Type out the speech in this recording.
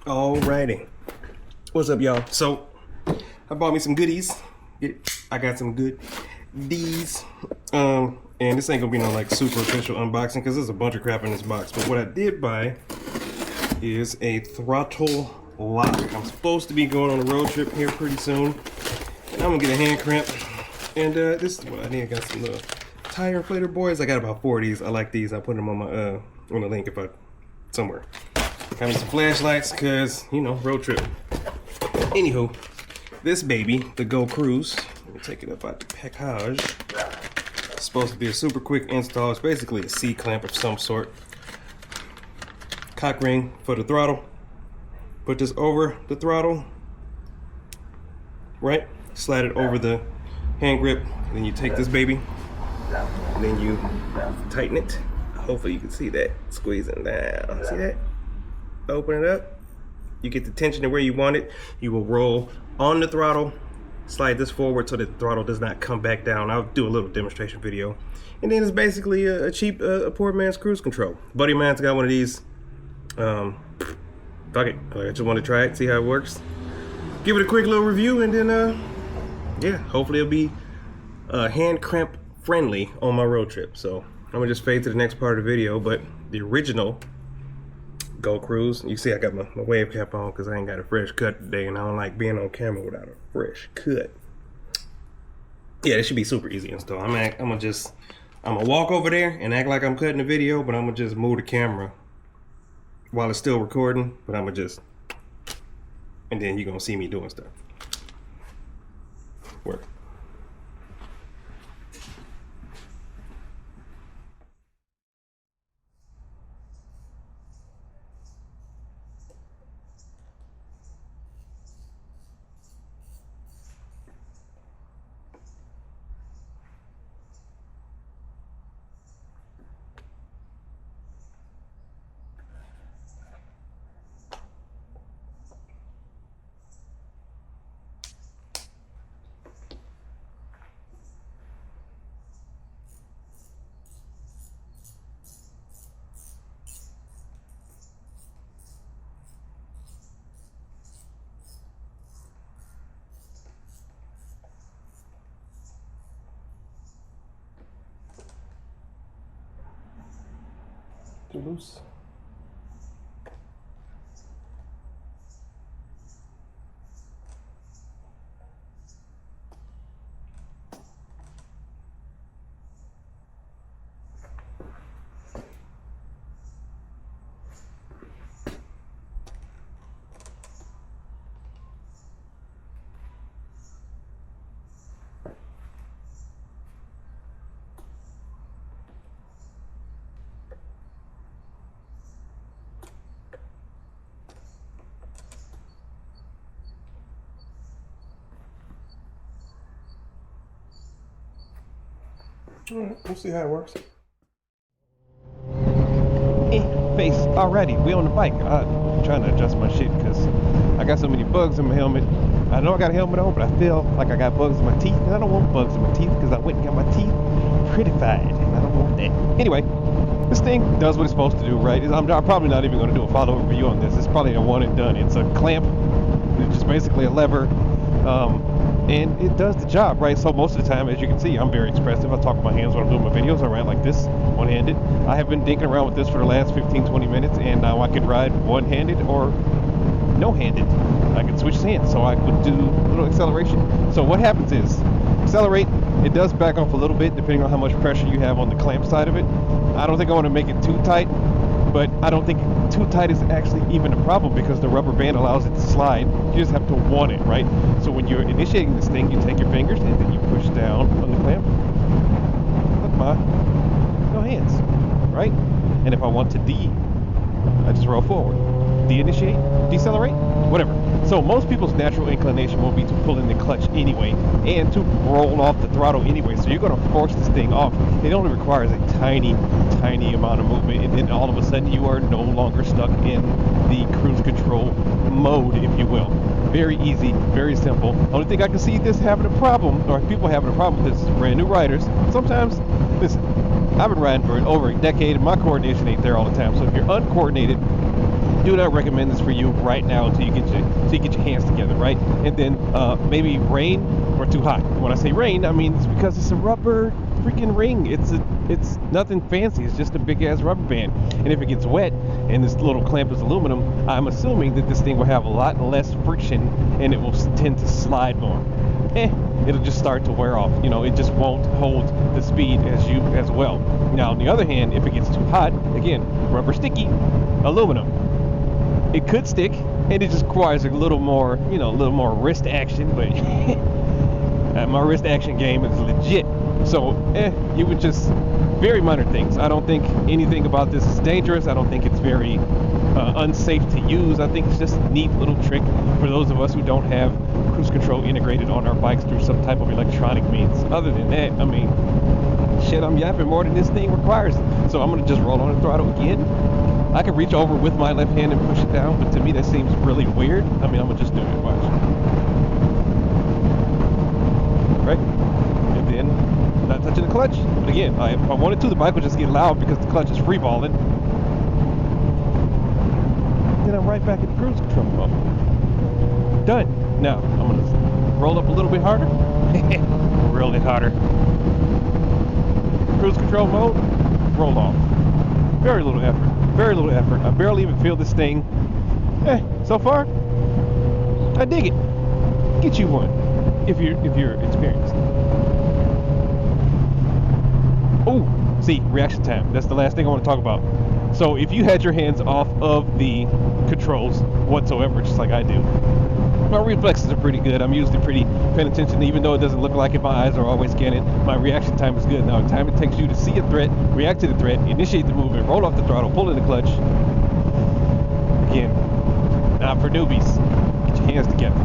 Alrighty, what's up, y'all? So I bought me some goodies. I got some good D's. And this ain't gonna be no like super official unboxing because there's a bunch of crap in this box. But what I did buy is a throttle lock. I'm supposed to be going on a road trip here pretty soon, and I'm gonna get a hand cramp. And this is what I need. I got some little tire inflator boys. I got about 4 of these. I like these. I'll put them on my on the link if I somewhere. Got me some flashlights because, you know, road trip. Anywho, this baby, the Go Cruise, let me take it up out the package. It's supposed to be a super quick install. It's basically a C-clamp of some sort. Cock ring for the throttle. Put this over the throttle, right? Slide it over the hand grip. Then you take this baby, and then you tighten it. Hopefully you can see that. Squeezing down. See that? Open it up. You get the tension to where you want it. You will roll on the throttle, slide this forward so that the throttle does not come back down. I'll do a little demonstration video. And then it's basically a cheap, a poor man's cruise control. Buddy of mine's got one of these. Fuck it. I just want to try it, see how it works. Give it a quick little review, and then, yeah, hopefully it'll be hand cramp friendly on my road trip. So I'm gonna just fade to the next part of the video, but the original Go Cruise, you see I got my wave cap on because I ain't got a fresh cut today, and I don't like being on camera without a fresh cut. Yeah, it should be super easy install. I'm gonna walk over there and act like I'm cutting the video, but I'm gonna just move the camera while it's still recording, but I'm gonna just, and then you're gonna see me doing stuff. Work. Too loose. Alright, we'll see how it works. Face already. We on the bike. I'm trying to adjust my shit because I got so many bugs in my helmet. I know I got a helmet on, but I feel like I got bugs in my teeth, and I don't want bugs in my teeth because I went and got my teeth prettified, and I don't want that. Anyway, this thing does what it's supposed to do, right? I'm probably not even going to do a follow-up review on this. It's probably a one and done. It's a clamp. It's just basically a lever. And it does the job, right? So most of the time, as you can see, I'm very expressive. I talk with my hands when I'm doing my videos. I ride like this, one-handed. I have been dinking around with this for the last 15-20 minutes, and now I can ride one-handed or no-handed. I can switch hands, so I could do a little acceleration. So what happens is, accelerate, it does back off a little bit, depending on how much pressure you have on the clamp side of it. I don't think I want to make it too tight, but I don't think too tight is actually even a problem because the rubber band allows it to slide. You just have to want it, right? So when you're initiating this thing, you take your fingers and then you push down on the clamp. Look, no hands, right? And if I want to I just roll forward. De-initiate, decelerate, whatever. So most people's natural inclination will be to pull in the clutch anyway and to roll off the throttle anyway. So you're going to force this thing off. It only requires a tiny amount of movement, and then all of a sudden you are no longer stuck in the cruise control mode, if you will. Very easy, very simple. Only thing I can see this having a problem, or people having a problem with this, is brand new riders. Sometimes, listen, I've been riding for over a decade and my coordination ain't there all the time. So if you're uncoordinated, do not recommend this for you right now until you get your hands together, right? And then maybe rain or too hot. When I say rain, I mean it's because it's a rubber freaking ring. It's nothing fancy. It's just a big ass rubber band. And if it gets wet and this little clamp is aluminum, I'm assuming that this thing will have a lot less friction and it will tend to slide more. It'll just start to wear off. You know, it just won't hold the speed as well. Now, on the other hand, if it gets too hot, again, rubber sticky, aluminum, it could stick, and it just requires a little more, you know, a little more wrist action. But my wrist action game is legit. So, you would just very minor things. I don't think anything about this is dangerous. I don't think it's very unsafe to use. I think it's just a neat little trick for those of us who don't have cruise control integrated on our bikes through some type of electronic means. Other than that, I mean, shit, I'm yapping more than this thing requires. So I'm gonna just roll on the throttle again. I can reach over with my left hand and push it down, but to me that seems really weird. I mean, I'm gonna just do it. Watch. Right? And then not touching the clutch. But again, if I wanted to, the bike would just get loud because the clutch is free balling. Then I'm right back at the cruise control mode. Done. Now, I'm going to roll up a little bit harder. Roll it harder. Cruise control mode, roll off. Very little effort. Very little effort. I barely even feel this thing. So far, I dig it. Get you one if you're experienced. Oh, see, reaction time. That's the last thing I want to talk about. So if you had your hands off of the controls whatsoever, just like I do, my reflexes are pretty good. I'm usually pretty paying attention, even though it doesn't look like it. My eyes are always scanning. My reaction time is good. Now, the time it takes you to see a threat, react to the threat, initiate the movement, roll off the throttle, pull in the clutch. Again, not for newbies. Get your hands together.